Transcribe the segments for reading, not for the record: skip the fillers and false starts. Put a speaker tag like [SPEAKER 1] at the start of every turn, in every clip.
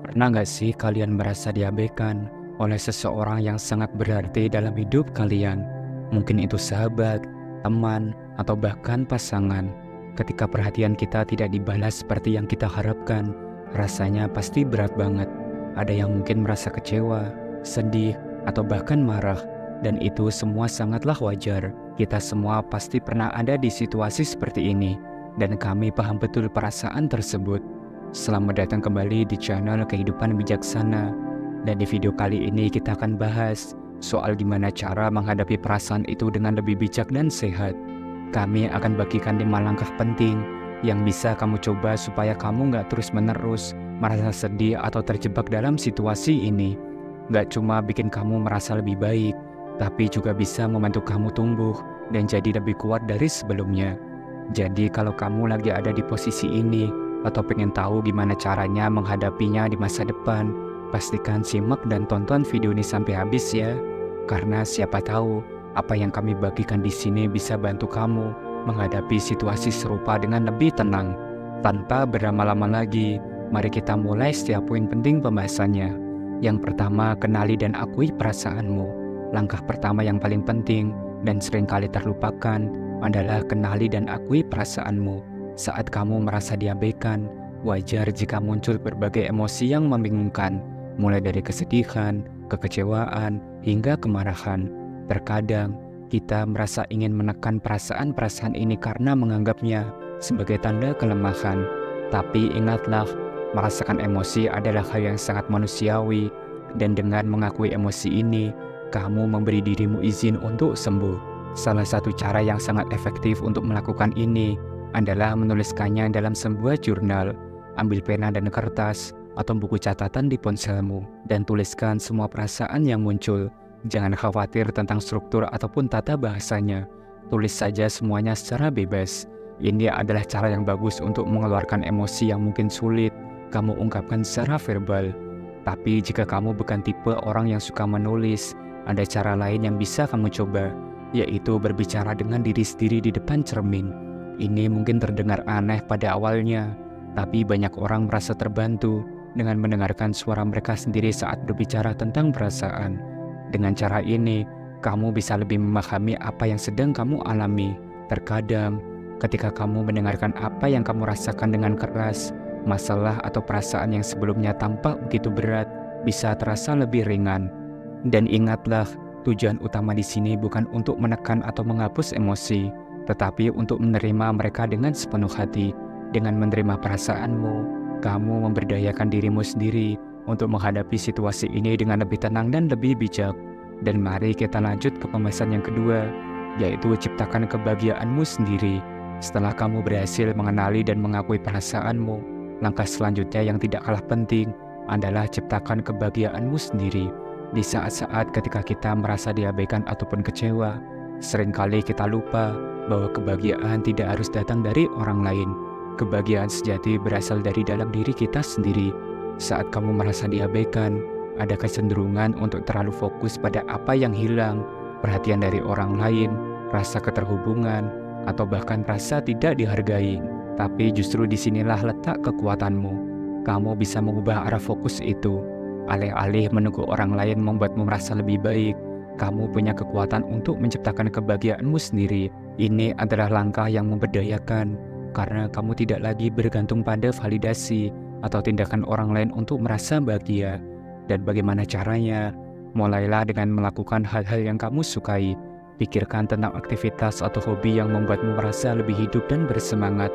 [SPEAKER 1] Pernah nggak sih kalian merasa diabaikan oleh seseorang yang sangat berarti dalam hidup kalian? Mungkin itu sahabat, teman, atau bahkan pasangan. Ketika perhatian kita tidak dibalas seperti yang kita harapkan, rasanya pasti berat banget. Ada yang mungkin merasa kecewa, sedih, atau bahkan marah. Dan itu semua sangatlah wajar. Kita semua pasti pernah ada di situasi seperti ini. Dan kami paham betul perasaan tersebut. Selamat datang kembali di channel Kehidupan Bijaksana. Dan di video kali ini kita akan bahas soal gimana cara menghadapi perasaan itu dengan lebih bijak dan sehat. Kami akan bagikan 5 langkah penting yang bisa kamu coba supaya kamu nggak terus-menerus merasa sedih atau terjebak dalam situasi ini. Nggak cuma bikin kamu merasa lebih baik, tapi juga bisa membantu kamu tumbuh dan jadi lebih kuat dari sebelumnya. Jadi kalau kamu lagi ada di posisi ini, atau pengen tahu gimana caranya menghadapinya di masa depan, pastikan simak dan tonton video ini sampai habis ya. Karena siapa tahu apa yang kami bagikan di sini bisa bantu kamu menghadapi situasi serupa dengan lebih tenang. Tanpa berlama-lama lagi, mari kita mulai setiap poin penting pembahasannya. Yang pertama, kenali dan akui perasaanmu. Langkah pertama yang paling penting dan seringkali terlupakan adalah kenali dan akui perasaanmu. Saat kamu merasa diabaikan, wajar jika muncul berbagai emosi yang membingungkan, mulai dari kesedihan, kekecewaan, hingga kemarahan. Terkadang, kita merasa ingin menekan perasaan-perasaan ini karena menganggapnya sebagai tanda kelemahan. Tapi ingatlah, merasakan emosi adalah hal yang sangat manusiawi, dan dengan mengakui emosi ini, kamu memberi dirimu izin untuk sembuh. Salah satu cara yang sangat efektif untuk melakukan ini adalah menuliskannya dalam sebuah jurnal. Ambil pena dan kertas atau buku catatan di ponselmu dan tuliskan semua perasaan yang muncul. Jangan khawatir tentang struktur ataupun tata bahasanya. Tulis saja semuanya secara bebas. Ini adalah cara yang bagus untuk mengeluarkan emosi yang mungkin sulit kamu ungkapkan secara verbal. Tapi jika kamu bukan tipe orang yang suka menulis, ada cara lain yang bisa kamu coba, yaitu berbicara dengan diri sendiri di depan cermin. Ini mungkin terdengar aneh pada awalnya, tapi banyak orang merasa terbantu dengan mendengarkan suara mereka sendiri saat berbicara tentang perasaan. Dengan cara ini, kamu bisa lebih memahami apa yang sedang kamu alami. Terkadang, ketika kamu mendengarkan apa yang kamu rasakan dengan keras, masalah atau perasaan yang sebelumnya tampak begitu berat bisa terasa lebih ringan. Dan ingatlah, tujuan utama di sini bukan untuk menekan atau menghapus emosi, tetapi untuk menerima mereka dengan sepenuh hati. Dengan menerima perasaanmu, kamu memberdayakan dirimu sendiri untuk menghadapi situasi ini dengan lebih tenang dan lebih bijak. Dan mari kita lanjut ke pembahasan yang kedua, yaitu ciptakan kebahagiaanmu sendiri. Setelah kamu berhasil mengenali dan mengakui perasaanmu, langkah selanjutnya yang tidak kalah penting adalah ciptakan kebahagiaanmu sendiri. Di saat-saat ketika kita merasa diabaikan ataupun kecewa, seringkali kita lupa bahwa kebahagiaan tidak harus datang dari orang lain. Kebahagiaan sejati berasal dari dalam diri kita sendiri. Saat kamu merasa diabaikan, ada kecenderungan untuk terlalu fokus pada apa yang hilang, perhatian dari orang lain, rasa keterhubungan, atau bahkan rasa tidak dihargai. Tapi justru disinilah letak kekuatanmu. Kamu bisa mengubah arah fokus itu. Alih-alih menunggu orang lain membuatmu merasa lebih baik, kamu punya kekuatan untuk menciptakan kebahagiaanmu sendiri. Ini adalah langkah yang memberdayakan, karena kamu tidak lagi bergantung pada validasi atau tindakan orang lain untuk merasa bahagia. Dan bagaimana caranya? Mulailah dengan melakukan hal-hal yang kamu sukai. Pikirkan tentang aktivitas atau hobi yang membuatmu merasa lebih hidup dan bersemangat.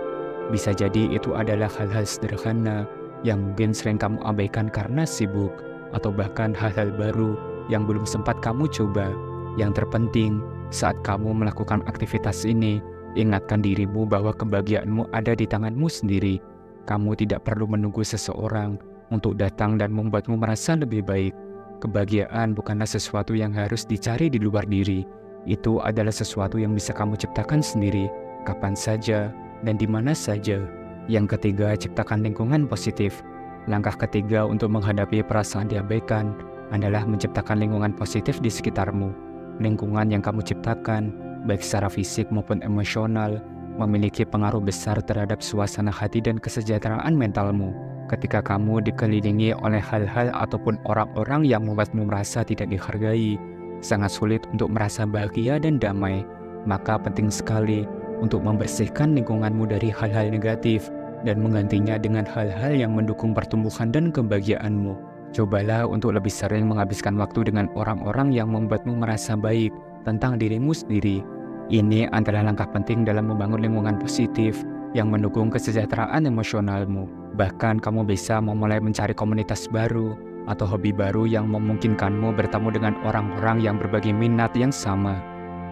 [SPEAKER 1] Bisa jadi itu adalah hal-hal sederhana yang mungkin sering kamu abaikan karena sibuk, atau bahkan hal-hal baru yang belum sempat kamu coba. Yang terpenting, saat kamu melakukan aktivitas ini, ingatkan dirimu bahwa kebahagiaanmu ada di tanganmu sendiri. Kamu tidak perlu menunggu seseorang untuk datang dan membuatmu merasa lebih baik. Kebahagiaan bukanlah sesuatu yang harus dicari di luar diri. Itu adalah sesuatu yang bisa kamu ciptakan sendiri, kapan saja dan di mana saja. Yang ketiga, ciptakan lingkungan positif. Langkah ketiga untuk menghadapi perasaan diabaikan adalah menciptakan lingkungan positif di sekitarmu. Lingkungan yang kamu ciptakan, baik secara fisik maupun emosional, memiliki pengaruh besar terhadap suasana hati dan kesejahteraan mentalmu. Ketika kamu dikelilingi oleh hal-hal ataupun orang-orang yang membuatmu merasa tidak dihargai, sangat sulit untuk merasa bahagia dan damai. Maka penting sekali untuk membersihkan lingkunganmu dari hal-hal negatif dan menggantinya dengan hal-hal yang mendukung pertumbuhan dan kebahagiaanmu. Cobalah untuk lebih sering menghabiskan waktu dengan orang-orang yang membuatmu merasa baik tentang dirimu sendiri. Ini adalah langkah penting dalam membangun lingkungan positif yang mendukung kesejahteraan emosionalmu. Bahkan kamu bisa memulai mencari komunitas baru atau hobi baru yang memungkinkanmu bertemu dengan orang-orang yang berbagi minat yang sama.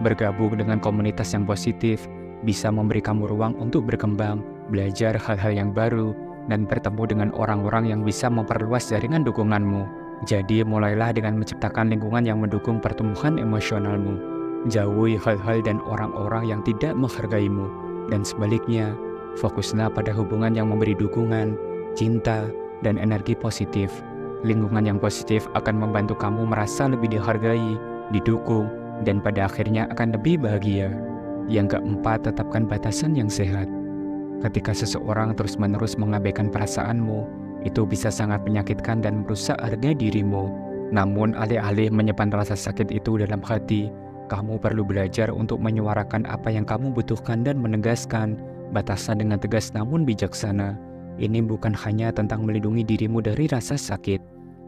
[SPEAKER 1] Bergabung dengan komunitas yang positif bisa memberi kamu ruang untuk berkembang, belajar hal-hal yang baru, dan bertemu dengan orang-orang yang bisa memperluas jaringan dukunganmu. Jadi mulailah dengan menciptakan lingkungan yang mendukung pertumbuhan emosionalmu. Jauhi hal-hal dan orang-orang yang tidak menghargaimu, dan sebaliknya, fokuslah pada hubungan yang memberi dukungan, cinta, dan energi positif. Lingkungan yang positif akan membantu kamu merasa lebih dihargai, didukung, dan pada akhirnya akan lebih bahagia. Yang keempat, tetapkan batasan yang sehat. Ketika seseorang terus-menerus mengabaikan perasaanmu, itu bisa sangat menyakitkan dan merusak harga dirimu. Namun, alih-alih menyimpan rasa sakit itu dalam hati, kamu perlu belajar untuk menyuarakan apa yang kamu butuhkan dan menegaskan batasan dengan tegas namun bijaksana. Ini bukan hanya tentang melindungi dirimu dari rasa sakit,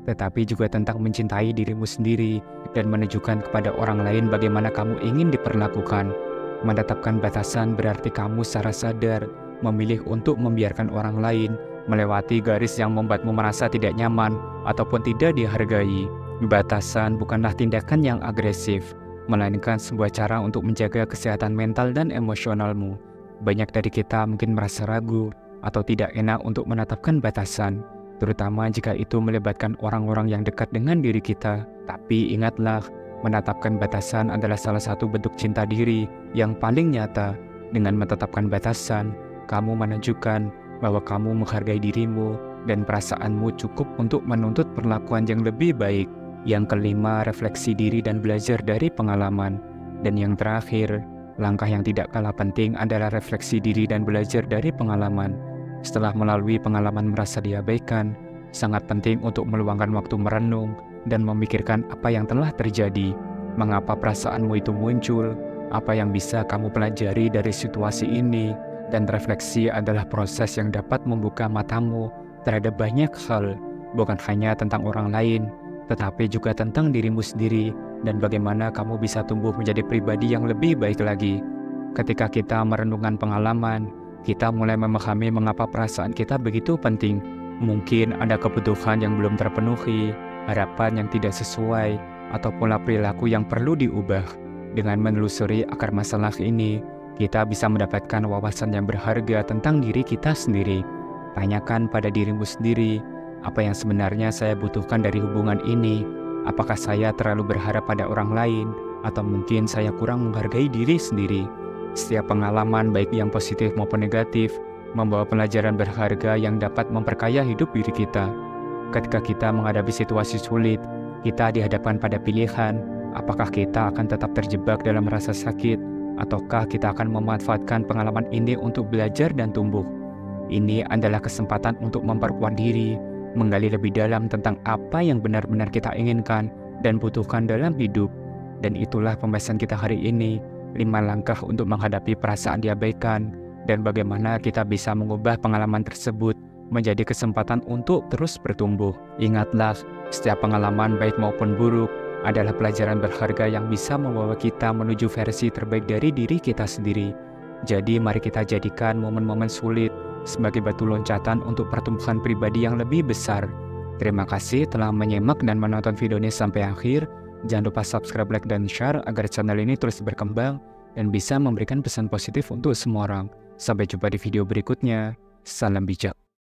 [SPEAKER 1] tetapi juga tentang mencintai dirimu sendiri dan menunjukkan kepada orang lain bagaimana kamu ingin diperlakukan. Menetapkan batasan berarti kamu secara sadar memilih untuk membiarkan orang lain melewati garis yang membuatmu merasa tidak nyaman ataupun tidak dihargai. Batasan bukanlah tindakan yang agresif, melainkan sebuah cara untuk menjaga kesehatan mental dan emosionalmu. Banyak dari kita mungkin merasa ragu atau tidak enak untuk menetapkan batasan, terutama jika itu melibatkan orang-orang yang dekat dengan diri kita. Tapi ingatlah, menetapkan batasan adalah salah satu bentuk cinta diri yang paling nyata. Dengan menetapkan batasan, kamu menunjukkan bahwa kamu menghargai dirimu dan perasaanmu cukup untuk menuntut perlakuan yang lebih baik. Yang kelima, refleksi diri dan belajar dari pengalaman. Dan yang terakhir, langkah yang tidak kalah penting adalah refleksi diri dan belajar dari pengalaman. Setelah melalui pengalaman merasa diabaikan, sangat penting untuk meluangkan waktu merenung dan memikirkan apa yang telah terjadi, mengapa perasaanmu itu muncul, apa yang bisa kamu pelajari dari situasi ini, dan refleksi adalah proses yang dapat membuka matamu terhadap banyak hal, bukan hanya tentang orang lain, tetapi juga tentang dirimu sendiri dan bagaimana kamu bisa tumbuh menjadi pribadi yang lebih baik lagi. Ketika kita merenungkan pengalaman, kita mulai memahami mengapa perasaan kita begitu penting. Mungkin ada kebutuhan yang belum terpenuhi, harapan yang tidak sesuai, atau pola perilaku yang perlu diubah. Dengan menelusuri akar masalah ini, kita bisa mendapatkan wawasan yang berharga tentang diri kita sendiri. Tanyakan pada dirimu sendiri, apa yang sebenarnya saya butuhkan dari hubungan ini? Apakah saya terlalu berharap pada orang lain? Atau mungkin saya kurang menghargai diri sendiri? Setiap pengalaman, baik yang positif maupun negatif, membawa pelajaran berharga yang dapat memperkaya hidup diri kita. Ketika kita menghadapi situasi sulit, kita dihadapkan pada pilihan, apakah kita akan tetap terjebak dalam rasa sakit, ataukah kita akan memanfaatkan pengalaman ini untuk belajar dan tumbuh. Ini adalah kesempatan untuk memperkuat diri, menggali lebih dalam tentang apa yang benar-benar kita inginkan dan butuhkan dalam hidup. Dan itulah pembahasan kita hari ini, 5 langkah untuk menghadapi perasaan diabaikan, dan bagaimana kita bisa mengubah pengalaman tersebut menjadi kesempatan untuk terus bertumbuh. Ingatlah, setiap pengalaman baik maupun buruk adalah pelajaran berharga yang bisa membawa kita menuju versi terbaik dari diri kita sendiri. Jadi mari kita jadikan momen-momen sulit sebagai batu loncatan untuk pertumbuhan pribadi yang lebih besar. Terima kasih telah menyimak dan menonton video ini sampai akhir. Jangan lupa subscribe, like, dan share agar channel ini terus berkembang dan bisa memberikan pesan positif untuk semua orang. Sampai jumpa di video berikutnya. Salam bijak.